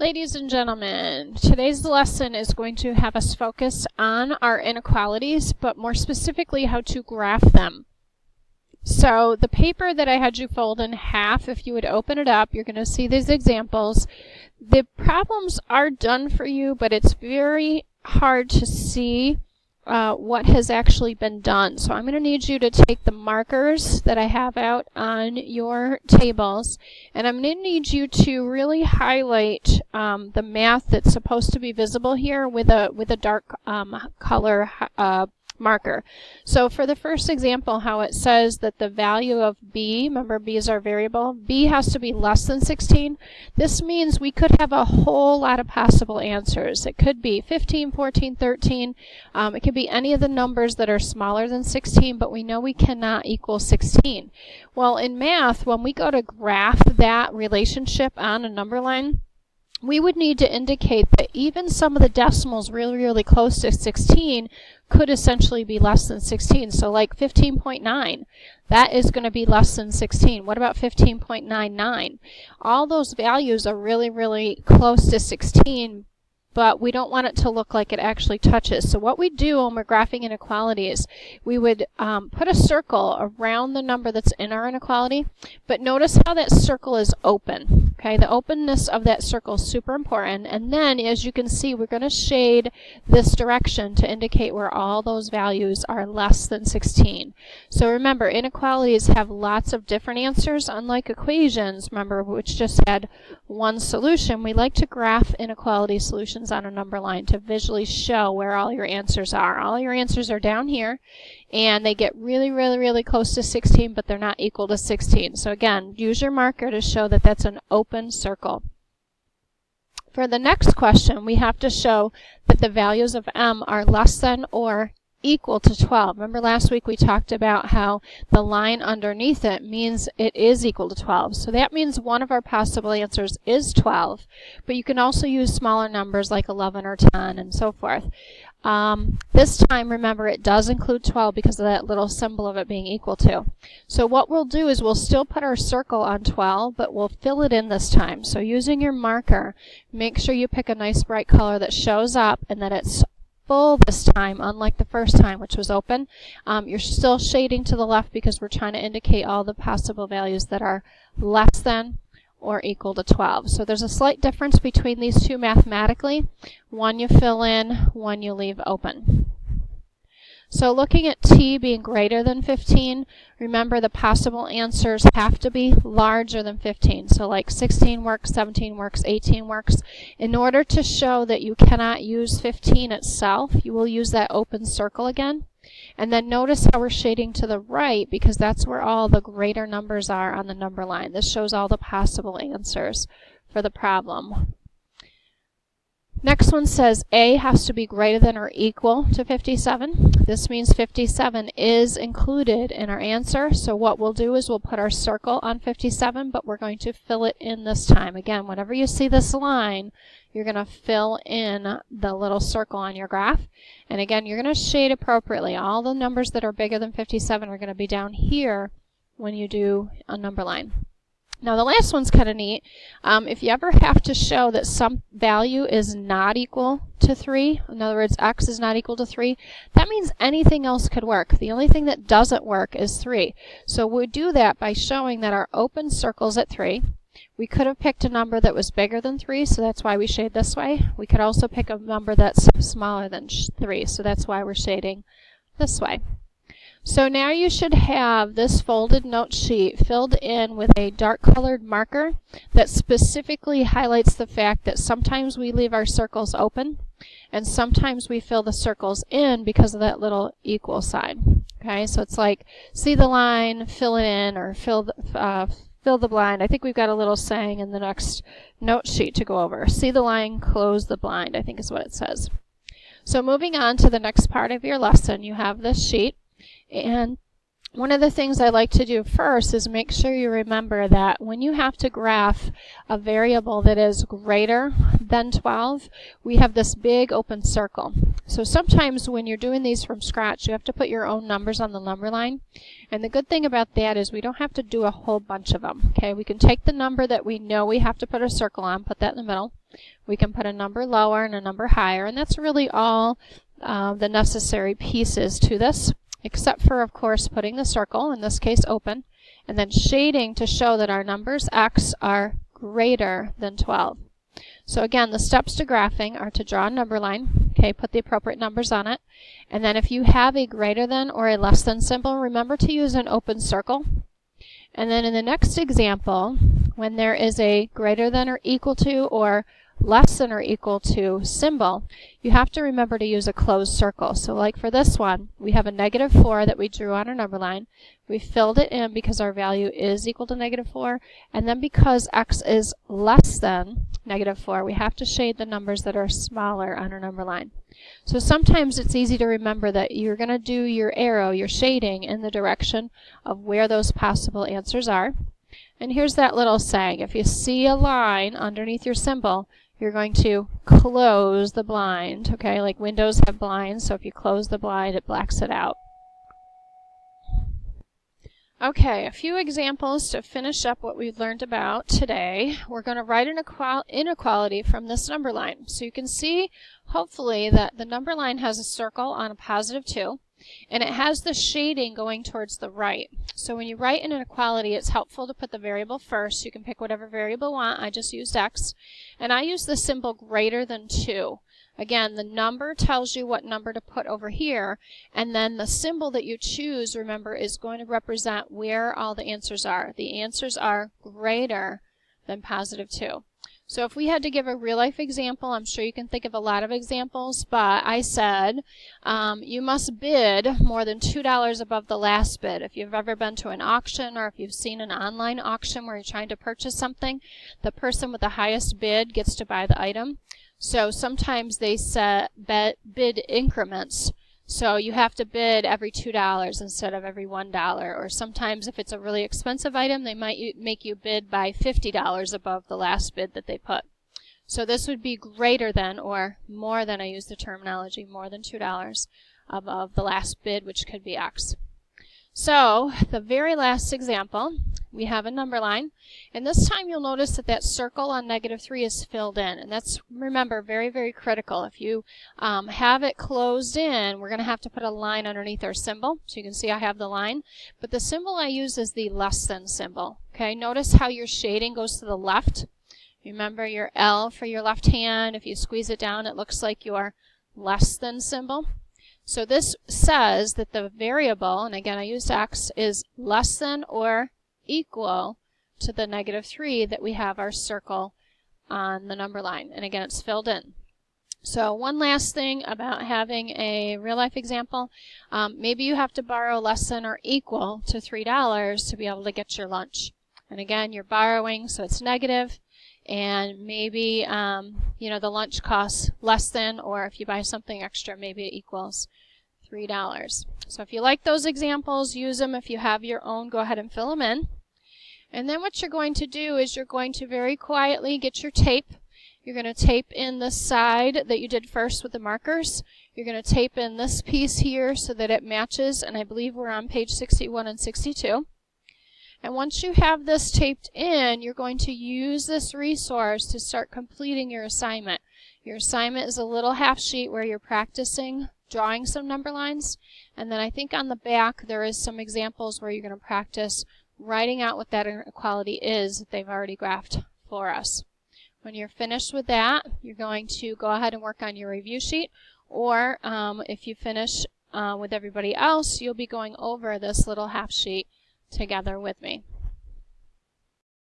Ladies and gentlemen, today's lesson is going to have us focus on our inequalities, but more specifically how to graph them. So the paper that I had you fold in half, if you would open it up, you're going to see these examples. The problems are done for you, but it's very hard to see what has actually been done. So I'm going to need you to take the markers that I have out on your tables, and I'm going to need you to really highlight the math that's supposed to be visible here with a dark color marker. So for the first example, how it says that the value of b, remember b is our variable, b has to be less than 16. This means we could have a whole lot of possible answers. It could be 15, 14, 13. It could be any of the numbers that are smaller than 16, but we know we cannot equal 16. Well, in math, when we go to graph that relationship on a number line, we would need to indicate that even some of the decimals really close to 16 could essentially be less than 16. So like 15.9, that is going to be less than 16. What about 15.99? All those values are really close to 16, but we don't want it to look like it actually touches. So what we do when we're graphing inequalities, we would put a circle around the number that's in our inequality, but notice how that circle is open. Okay, the openness of that circle is super important, and then as you can see, we're going to shade this direction to indicate where all those values are less than 16. So remember, inequalities have lots of different answers, unlike equations, remember, which just had one solution. We like to graph inequality solutions on a number line to visually show where all your answers are. All your answers are down here, and they get really close to 16, but they're not equal to 16. So again, use your marker to show that that's an open circle. For the next question, we have to show that the values of m are less than or equal to 12. Remember last week we talked about how the line underneath it means it is equal to 12. So that means one of our possible answers is 12, but you can also use smaller numbers like 11 or 10 and so forth. This time, remember, it does include 12 because of that little symbol of it being equal to. So what we'll do is we'll still put our circle on 12, but we'll fill it in this time. So using your marker, make sure you pick a nice bright color that shows up and that it's full this time, unlike the first time, which was open. You're still shading to the left because we're trying to indicate all the possible values that are less than or equal to 12. So there's a slight difference between these two mathematically. One you fill in, one you leave open. So looking at t being greater than 15, remember the possible answers have to be larger than 15. So like 16 works, 17 works, 18 works. In order to show that you cannot use 15 itself, you will use that open circle again. And then notice how we're shading to the right because that's where all the greater numbers are on the number line. This shows all the possible answers for the problem. Next one says a has to be greater than or equal to 57. This means 57 is included in our answer. So what we'll do is we'll put our circle on 57, but we're going to fill it in this time. Again, whenever you see this line, you're going to fill in the little circle on your graph. And again, you're going to shade appropriately. All the numbers that are bigger than 57 are going to be down here when you do a number line. Now the last one's kind of neat. If you ever have to show that some value is not equal to 3, in other words, x is not equal to 3, that means anything else could work. The only thing that doesn't work is 3. So we do that by showing that our open circle's at 3. We could have picked a number that was bigger than 3, so that's why we shade this way. We could also pick a number that's smaller than 3, so that's why we're shading this way. So now you should have this folded note sheet filled in with a dark colored marker that specifically highlights the fact that sometimes we leave our circles open and sometimes we fill the circles in because of that little equal sign. Okay, so it's like see the line, fill it in, or fill the blind. I think we've got a little saying in the next note sheet to go over. See the line, close the blind, I think is what it says. So moving on to the next part of your lesson, you have this sheet. And One of the things I like to do first is make sure you remember that when you have to graph a variable that is greater than 12, we have this big open circle. So sometimes when you're doing these from scratch, you have to put your own numbers on the number line. And the good thing about that is we don't have to do a whole bunch of them. Okay, we can take the number that we know we have to put a circle on, put that in the middle. We can put a number lower and a number higher, and that's really all the necessary pieces to this, except for, of course, putting the circle, in this case open, and then shading to show that our numbers x are greater than 12. So again, the steps to graphing are to draw a number line, okay, put the appropriate numbers on it, and then if you have a greater than or a less than symbol, remember to use an open circle. And then in the next example, when there is a greater than or equal to or less than or equal to symbol, you have to remember to use a closed circle. So like for this one, we have a -4 that we drew on our number line. We filled it in because our value is equal to -4, and then because x is less than -4, we have to shade the numbers that are smaller on our number line. So sometimes it's easy to remember that you're going to do your arrow, your shading, in the direction of where those possible answers are. And here's that little saying: if you see a line underneath your symbol, you're going to close the blind, okay? Like windows have blinds, so if you close the blind, it blacks it out. Okay, a few examples to finish up what we've learned about today. We're going to write an inequality from this number line. So you can see, hopefully, that the number line has a circle on a +2, and it has the shading going towards the right. So when you write an inequality, it's helpful to put the variable first. You can pick whatever variable you want. I just used x, and I use the symbol greater than 2. Again, the number tells you what number to put over here, and then the symbol that you choose, remember, is going to represent where all the answers are. The answers are greater than +2. So if we had to give a real-life example, I'm sure you can think of a lot of examples, but I said you must bid more than $2 above the last bid. If you've ever been to an auction or if you've seen an online auction where you're trying to purchase something, the person with the highest bid gets to buy the item. So sometimes they set bid increments. So you have to bid every $2 instead of every $1. Or sometimes if it's a really expensive item, they might make you bid by $50 above the last bid that they put. So this would be greater than or more than, I use the terminology, more than $2 above the last bid, which could be x. So the very last example, we have a number line, and this time you'll notice that that circle on -3 is filled in, and that's, remember, very, very critical. If you have it closed in, we're going to have to put a line underneath our symbol. So you can see I have the line, but the symbol I use is the less than symbol. Okay, notice how your shading goes to the left. Remember your L for your left hand. If you squeeze it down, it looks like your less than symbol. So this says that the variable, and again I used x, is less than or equal to the -3 that we have our circle on the number line. And again, it's filled in. So one last thing about having a real-life example, maybe you have to borrow less than or equal to $3 to be able to get your lunch. And again, you're borrowing, so it's negative. And maybe the lunch costs less than, or if you buy something extra, maybe it equals $3. So if you like those examples, use them. If you have your own, go ahead and fill them in. And then what you're going to do is you're going to very quietly get your tape. You're going to tape in the side that you did first with the markers. You're going to tape in this piece here so that it matches, and I believe we're on page 61 and 62. And once you have this taped in, you're going to use this resource to start completing your assignment. Your assignment is a little half sheet where you're practicing drawing some number lines, and then I think on the back there is some examples where you're going to practice writing out what that inequality is that they've already graphed for us. When you're finished with that, you're going to go ahead and work on your review sheet, or if you finish with everybody else, you'll be going over this little half sheet together with me.